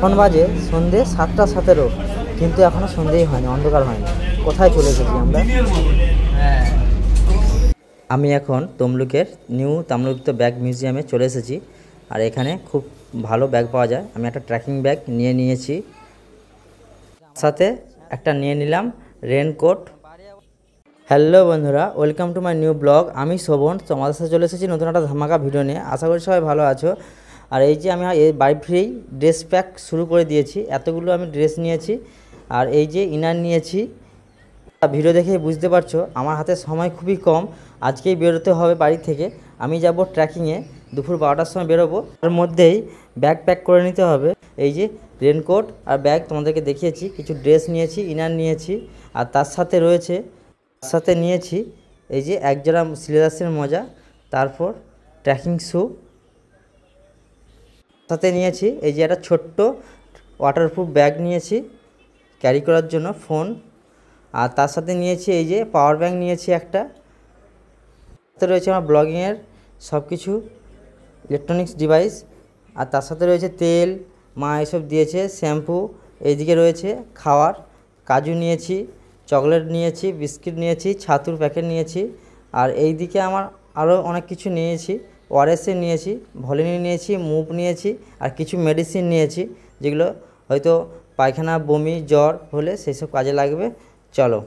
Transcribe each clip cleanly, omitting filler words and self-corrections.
এখন বাজে সন্ধে 7:17, কিন্তু এখনও সন্ধেই হয়নি, অন্ধকার হয়নি। কোথায় চলে এসেছি আমরা? আমি এখন তমলুকের নিউ তাম্রলিপ্ত ব্যাগ মিউজিয়ামে চলে এসেছি। আর এখানে খুব ভালো ব্যাগ পাওয়া যায়। আমি একটা ট্রেকিং ব্যাগ নিয়েছি, সাথে একটা নিয়ে নিলাম রেনকোট। হ্যালো বন্ধুরা, welcome to my new blog. আমি শোভন, তোমাদের সাথে চলে এসেছি নতুন একটা ধামাকা ভিডিও নিয়ে। আশা করি সবাই ভালো আছো। আর এই যে আমি বাড়ি ফ্রি ড্রেস প্যাক শুরু করে দিয়েছি। এতগুলো আমি ড্রেস নিয়েছি, আর এই যে ইনার নিয়েছি। ভিডিও দেখে বুঝতে পারছো আমার হাতে সময় খুবই কম। আজকেই বেরোতে হবে বাড়ি থেকে। আমি যাব ট্রেকিংয়ে, দুপুর 12টার সময় বেরোবো। তার মধ্যেই ব্যাগ প্যাক করে নিতে হবে। এই যে রেনকোট আর ব্যাগ তোমাদেরকে দেখিয়েছি। কিছু ড্রেস নিয়েছি, ইনার নিয়েছি, আর তার সাথে নিয়েছি এই যে একজোড়া সিলেদাসের মোজা, তারপর ট্রেকিং শ্যু। সাথে নিয়েছি এই যে একটা ছোট্ট ওয়াটারপ্রুফ ব্যাগ নিয়েছি ক্যারি করার জন্য, ফোন। আর তার সাথে নিয়েছি এই যে পাওয়ার ব্যাঙ্ক নিয়েছি একটা। সাথে রয়েছে আমার ব্লগিংয়ের সব কিছু ইলেকট্রনিক্স ডিভাইস। আর তার সাথে রয়েছে তেল, মা এসব দিয়েছে, শ্যাম্পু। এইদিকে রয়েছে খাওয়ার, কাজু নিয়েছি, চকলেট নিয়েছি, বিস্কিট নিয়েছি, ছাতুর প্যাকেট নিয়েছি। আর এই দিকে আমার আরও অনেক কিছু নিয়েছি। ওআরএসএ নিয়েছি, ভলিনি নিয়েছি, মুভ নিয়েছি, আর কিছু মেডিসিন নিয়েছি যেগুলো হয়তো পায়খানা, বমি, জ্বর হলে সেই সব কাজে লাগবে। চলো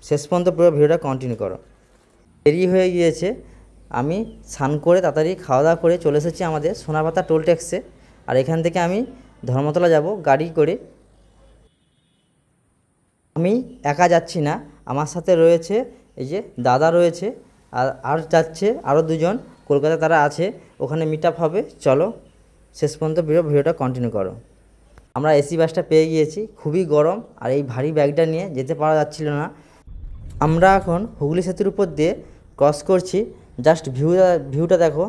শেষ পর্যন্ত পুরো ভিডিওটা কন্টিনিউ করো। দেরি হয়ে গিয়েছে, আমি স্নান করে তাড়াতাড়ি খাওয়া দাওয়া করে চলে এসেছি আমাদের সোনাপাতা টোল ট্যাক্সে। আর এখান থেকে আমি ধর্মতলা যাব গাড়ি করে। আমি একা যাচ্ছি না, আমার সাথে রয়েছে এই যে দাদা রয়েছে, আর যাচ্ছে আরও দুজন কলকাতা, তারা আছে, ওখানে মিট আপ হবে। চলো শেষ পর্যন্ত ভিডিওটা কন্টিনিউ করো। আমরা এসি বাসটা পেয়ে গিয়েছি, খুবই গরম, আর এই ভারী ব্যাগটা নিয়ে যেতে পারা যাচ্ছিল না। আমরা এখন হুগলি সেতুর উপর দিয়ে ক্রস করছি। জাস্ট ভিউটা দেখো,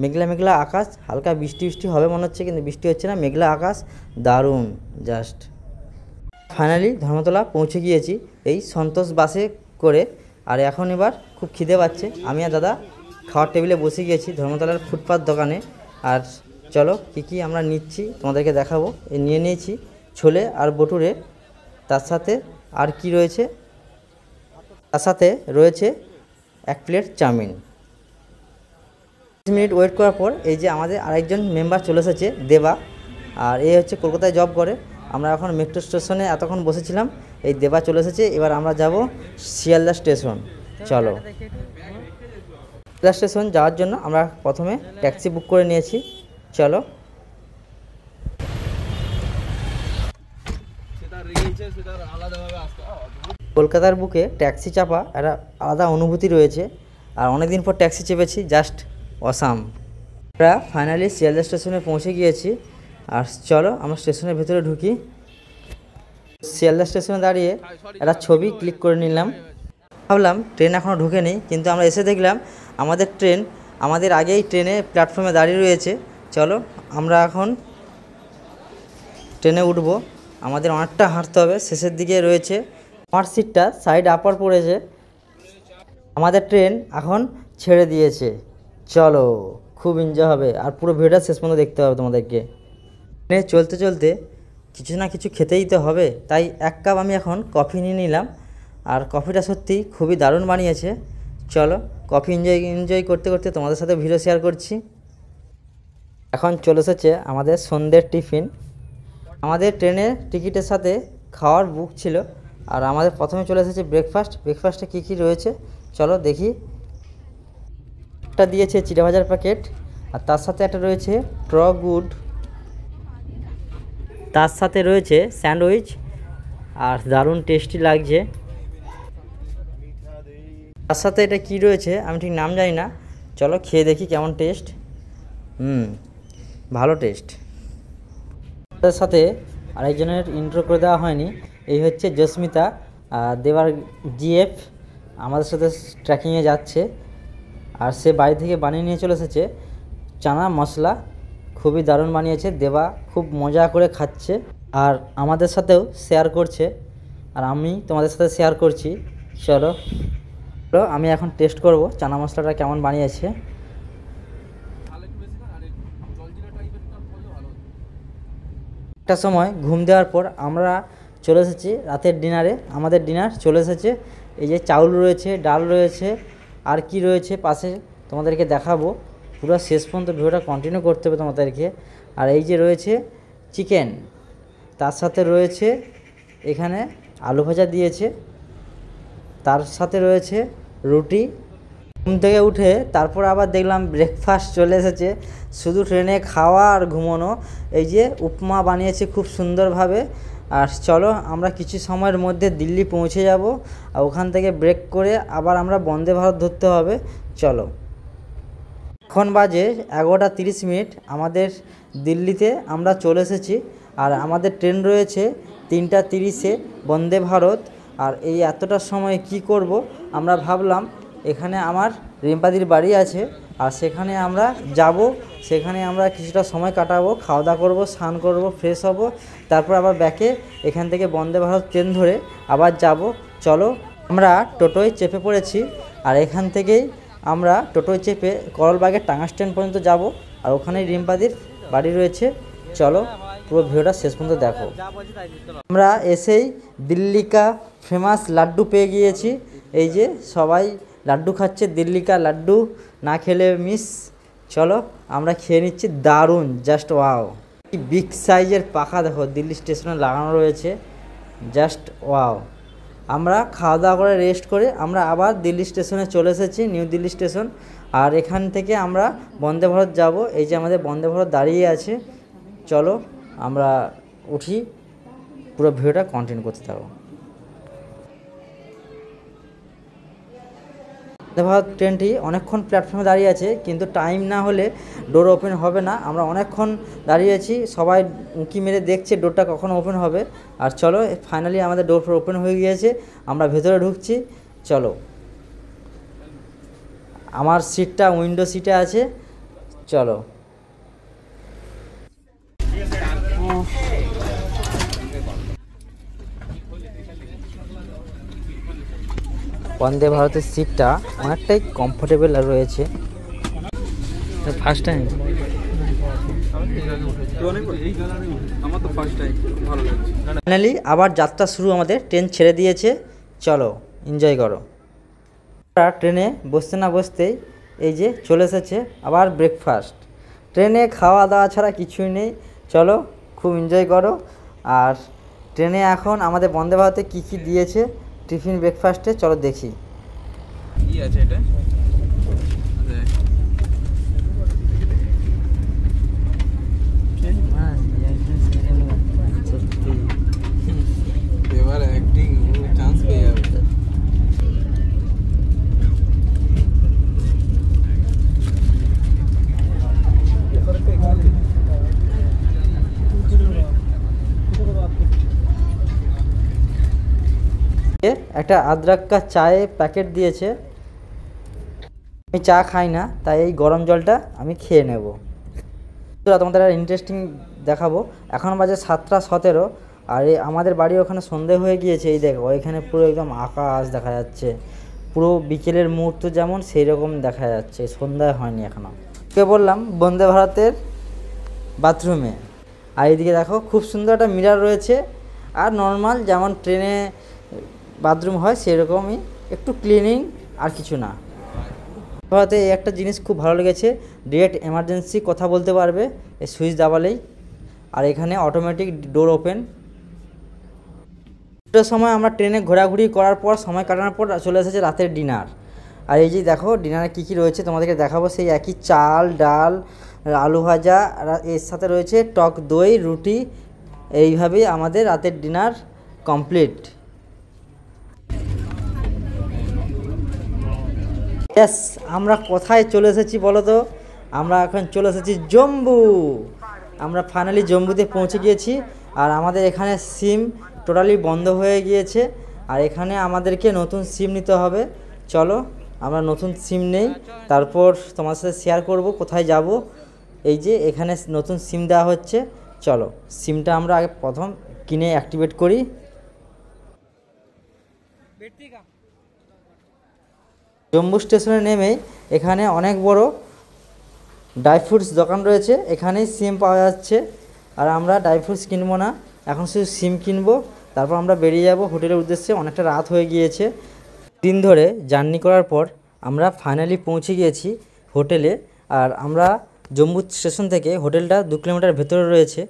মেঘলা মেঘলা আকাশ, হালকা বৃষ্টি হবে মনে হচ্ছে, কিন্তু বৃষ্টি হচ্ছে না, মেঘলা আকাশ, দারুণ জাস্ট। ফাইনালি ধর্মতলা পৌঁছে গিয়েছি এই সন্তোষ বাসে করে। আর এখন এবার খুব খিদে পাচ্ছে। আমি আর দাদা খাওয়ার টেবিলে বসে গিয়েছি ধর্মতলার ফুটপাত দোকানে। আর চলো কী আমরা নিচ্ছি তোমাদেরকে দেখাবো। নিয়ে নিয়েছি ছোলে আর বটুরে, তার সাথে আর কি রয়েছে, তার সাথে রয়েছে 1 প্লেট চাউমিন। 10 মিনিট ওয়েট করার পর এই যে আমাদের আরেকজন মেম্বার চলে এসেছে, দেবা। আর এই হচ্ছে কলকাতায় জব করে। আমরা এখন মেট্রো স্টেশনে এতক্ষণ বসেছিলাম, এই দেবা চলে এসেছে। এবার আমরা যাব শিয়ালদা স্টেশন। চলো, শিয়ালদা স্টেশন যাওয়ার জন্য আমরা প্রথমে ট্যাক্সি বুক করে নিয়েছি। চলো, কলকাতার বুকে ট্যাক্সি চাপা একটা আলাদা অনুভূতি রয়েছে। আর অনেকদিন পর ট্যাক্সি চেপেছি, জাস্ট অসাম। আমরা ফাইনালি শিয়ালদা স্টেশনে পৌঁছে গিয়েছি। আর চলো আমরা স্টেশনের ভেতরে ঢুকি। শিয়ালদা স্টেশনে দাঁড়িয়ে একটা ছবি ক্লিক করে নিলাম। ভাবলাম ট্রেন এখনও ঢুকেনি, কিন্তু আমরা এসে দেখলাম আমাদের ট্রেন আমাদের আগেই ট্রেনে প্ল্যাটফর্মে দাঁড়িয়ে রয়েছে। চলো আমরা এখন ট্রেনে উঠবো। আমাদের অনেকটা হাঁটতে হবে, শেষের দিকে রয়েছে। আমার সিটটা সাইড আপার পড়েছে। আমাদের ট্রেন এখন ছেড়ে দিয়েছে। চলো, খুব এনজয় হবে, আর পুরো ভিডিওটা শেষ পর্যন্ত দেখতে হবে তোমাদেরকে। ট্রেনে চলতে চলতে কিছু না কিছু খেতেই তো হবে, তাই 1 কাপ আমি এখন কফি নিয়ে নিলাম। আর কফিটা সত্যি খুবই দারুণ বানিয়েছে। চলো কফি এনজয় করতে করতে তোমাদের সাথে ভিডিও শেয়ার করছি। এখন চলে এসেছে আমাদের সন্ধ্যের টিফিন। আমাদের ট্রেনের টিকিটের সাথে খাওয়ার বুক ছিল। আর আমাদের প্রথমে চলে এসেছে ব্রেকফাস্টে কী রয়েছে চলো দেখি। একটা দিয়েছে চিড়া ভাজার প্যাকেট, আর তার সাথে একটা রয়েছে গুড, তার সাথে রয়েছে স্যান্ডউইচ, আর দারুণ টেস্টি লাগছে। তার সাথে এটা কি রয়েছে আমি ঠিক নাম জানি না, চলো খেয়ে দেখি কেমন টেস্ট। ভালো টেস্ট। তার সাথে আরেকজনের ইন্ট্রো করে দেওয়া হয়নি, এই হচ্ছে জস্মিতা, দেবার জিএফ, আমাদের সাথে ট্রেকিংয়ে যাচ্ছে। আর সে বাড়ি থেকে বানিয়ে নিয়ে চলে এসেছে চানা মশলা, খুবই দারুণ বানিয়েছে। দেবা খুব মজা করে খাচ্ছে আর আমাদের সাথেও শেয়ার করছে, আর আমি তোমাদের সাথে শেয়ার করছি। চলো আমি এখন টেস্ট করব চানা মশলাটা কেমন বানিয়েছে। একটা সময় ঘুম দেওয়ার পর আমরা চলে এসেছি রাতের ডিনারে। আমাদের ডিনার চলে এসেছে। এই যে চাউল রয়েছে, ডাল রয়েছে, আর কি রয়েছে পাশে তোমাদেরকে দেখাবো। পুরো শেষ পর্যন্ত ভিডিওটা কন্টিনিউ করতে হবে তোমাদেরকে। আর এই যে রয়েছে চিকেন, তার সাথে রয়েছে এখানে আলু ভাজা দিয়েছে, তার সাথে রয়েছে রুটি। ঘুম থেকে উঠে তারপর আবার দেখলাম ব্রেকফাস্ট চলে এসেছে। শুধু ট্রেনে খাওয়া আর ঘুমানো। এই যে উপমা বানিয়েছে খুব সুন্দরভাবে। আর চলো আমরা কিছু সময়ের মধ্যে দিল্লি পৌঁছে যাব, আর ওখান থেকে ব্রেক করে আবার আমরা বন্দে ভারত ধরতে হবে। চলো, এখন বাজে 11:30। আমাদের দিল্লিতে আমরা চলে এসেছি। আর আমাদের ট্রেন রয়েছে 3:30-এ বন্দে ভারত। আর এই এতটা সময় কি করব, আমরা ভাবলাম এখানে আমার রিম্পাদির বাড়ি আছে, আর সেখানে আমরা যাব। সেখানে আমরা কিছুটা সময় কাটাবো, খাওয়া দাওয়া করবো, স্নান করব, ফ্রেশ হব, তারপর আবার ব্যাকে এখান থেকে বন্দে ভারত ট্রেন ধরে আবার যাব। চলো, আমরা টোটোয় চেপে পড়েছি। আর এখান থেকেই আমরা টোটোয় চেপে করলবাগের টাঙ্গা স্ট্যান্ড পর্যন্ত যাব। আর ওখানেই রিম্পাদির বাড়ি রয়েছে। চলো, পুরো ভিডিওটা শেষ পর্যন্ত দেখো। আমরা এসেই দিল্লি কা ফেমাস লাড্ডু পেয়ে গিয়েছি। এই যে সবাই লাড্ডু খাচ্ছে, দিল্লি কা লাড্ডু না খেলে মিস। চলো আমরা খেয়ে নিচ্ছি। দারুণ, জাস্ট ওয়াও। বিগ সাইজের পাখা দেখো দিল্লি স্টেশনে লাগানো রয়েছে, জাস্ট ওয়াও। আমরা খাওয়া দাওয়া করে রেস্ট করে আমরা আবার দিল্লি স্টেশনে চলে এসেছি, নিউ দিল্লি স্টেশন। আর এখান থেকে আমরা বন্দে ভারত যাব। এই যে আমাদের বন্দে ভারত দাঁড়িয়ে আছে। চলো আমরা উঠি, পুরো ভিডিওটা কন্টিনিউ করতে থাকো। বন্দে ভারত ট্রেনটি অনেকক্ষণ প্ল্যাটফর্মে দাঁড়িয়ে আছে, কিন্তু টাইম না হলে ডোর ওপেন হবে না। আমরা অনেকক্ষণ দাঁড়িয়েছি, সবাই উঁকি মেরে দেখছে ডোরটা কখন ওপেন হবে। আর চলো, ফাইনালি আমাদের ডোর ওপেন হয়ে গিয়েছে, আমরা ভেতরে ঢুকছি। চলো, আমার সিটটা উইন্ডো সিটে আছে। চলো, বন্দে ভারতের সিটটা অনেকটাই কমফোর্টেবল রয়েছে। ফার্স্ট টাইম ফাইনালি আবার যাত্রা শুরু, আমাদের ট্রেন ছেড়ে দিয়েছে। চলো এনজয় করো। ট্রেনে বসতে না বসতেই এই যে চলে এসেছে আবার ব্রেকফাস্ট। ট্রেনে খাওয়া দাওয়া ছাড়া কিছুই নেই। চলো খুব এনজয় করো। আর ট্রেনে এখন আমাদের বন্দে ভারতে কী কী দিয়েছে টিফিন ব্রেকফাস্টে, চলো দেখি। কি আছে এটা? এবার অ্যাক্টিং চান্স পেয়ে যাবে। একটা আদরক কা চায়ে প্যাকেট দিয়েছে। আমি চা খাই না, তাই এই গরম জলটা আমি খেয়ে নেব। তোমাদের আর ইন্টারেস্টিং দেখাবো। এখন বাজে 7:17। আর আমাদের বাড়ি ওখানে সন্ধে হয়ে গিয়েছে। এই দেখো এখানে পুরো একদম আকাশ দেখা যাচ্ছে, পুরো বিকেলের মুহূর্ত যেমন সেই রকম দেখা যাচ্ছে। সন্ধ্যা হয়নি এখনও। কে বললাম বন্দে ভারতের বাথরুমে। আর এইদিকে দেখো খুব সুন্দর একটা মিরর রয়েছে। আর নর্মাল যেমন ট্রেনে বাথরুম হয় সেরকমই, একটু ক্লিনিং আর কিছু না। ভারতে এই একটা জিনিস খুব ভালো লেগেছে, ডিরেক্ট এমার্জেন্সি কথা বলতে পারবে এই সুইচ দাবালেই। আর এখানে অটোমেটিক ডোর ওপেন। দুটোর সময় আমরা ট্রেনে ঘোরাঘুরি করার পর, সময় কাটানোর পর চলে এসেছে রাতের ডিনার। আর এই যে দেখো ডিনারে কী কী রয়েছে তোমাদেরকে দেখাবো। সেই একই চাল, ডাল, আলু ভাজা, আর এর সাথে রয়েছে টক দই, রুটি। এইভাবেই আমাদের রাতের ডিনার কমপ্লিট। ইয়েস, আমরা কোথায় চলে এসেছি বলো তো? আমরা এখন চলে এসেছি জম্মু। আমরা ফাইনালি জম্মুতে পৌঁছে গিয়েছি। আর আমাদের এখানে সিম টোটালি বন্ধ হয়ে গিয়েছে। আর এখানে আমাদেরকে নতুন সিম নিতে হবে। চলো আমরা নতুন সিম নেই, তারপর তোমার সাথে শেয়ার করব কোথায় যাব। এই যে এখানে নতুন সিম দেওয়া হচ্ছে। চলো সিমটা আমরা আগে প্রথম কিনে অ্যাক্টিভেট করি। জম্মু স্টেশনে নেমে এখানে অনেক বড় ড্রাই ফ্রুটস দোকান রয়েছে, এখানেই সিম পাওয়া যাচ্ছে। আর আমরা ড্রাই ফ্রুটস কিনবো না, এখন শুধু সিম কিনবো, তারপর আমরা বেরিয়ে যাব হোটেলের উদ্দেশ্যে। অনেকটা রাত হয়ে গিয়েছে। দিন ধরে জার্নি করার পর আমরা ফাইনালি পৌঁছে গিয়েছি হোটেলে। আর আমরা জম্মু স্টেশন থেকে হোটেলটা 2 কিলোমিটার ভেতরে রয়েছে।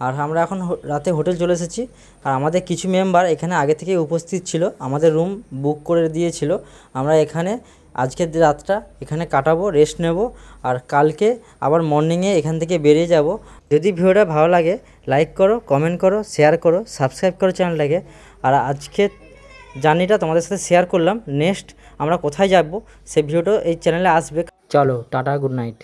আর আমরা এখন রাতে হোটেল চলে এসেছি। আর আমাদের কিছু মেম্বার এখানে আগে থেকে উপস্থিত ছিল, আমাদের রুম বুক করে দিয়েছিল। আমরা এখানে আজকের রাতটা এখানে কাটাবো, রেস্ট নেব, আর কালকে আবার মর্নিংয়ে এখান থেকে বেরিয়ে যাব। যদি ভিডিওটা ভালো লাগে লাইক করো, কমেন্ট করো, শেয়ার করো, সাবস্ক্রাইব করো চ্যানেলটাকে। আর আজকের জার্নিটা তোমাদের সাথে শেয়ার করলাম। নেক্সট আমরা কোথায় যাব সেই ভিডিওটা এই চ্যানেলে আসবে। চলো টাটা, গুড নাইট।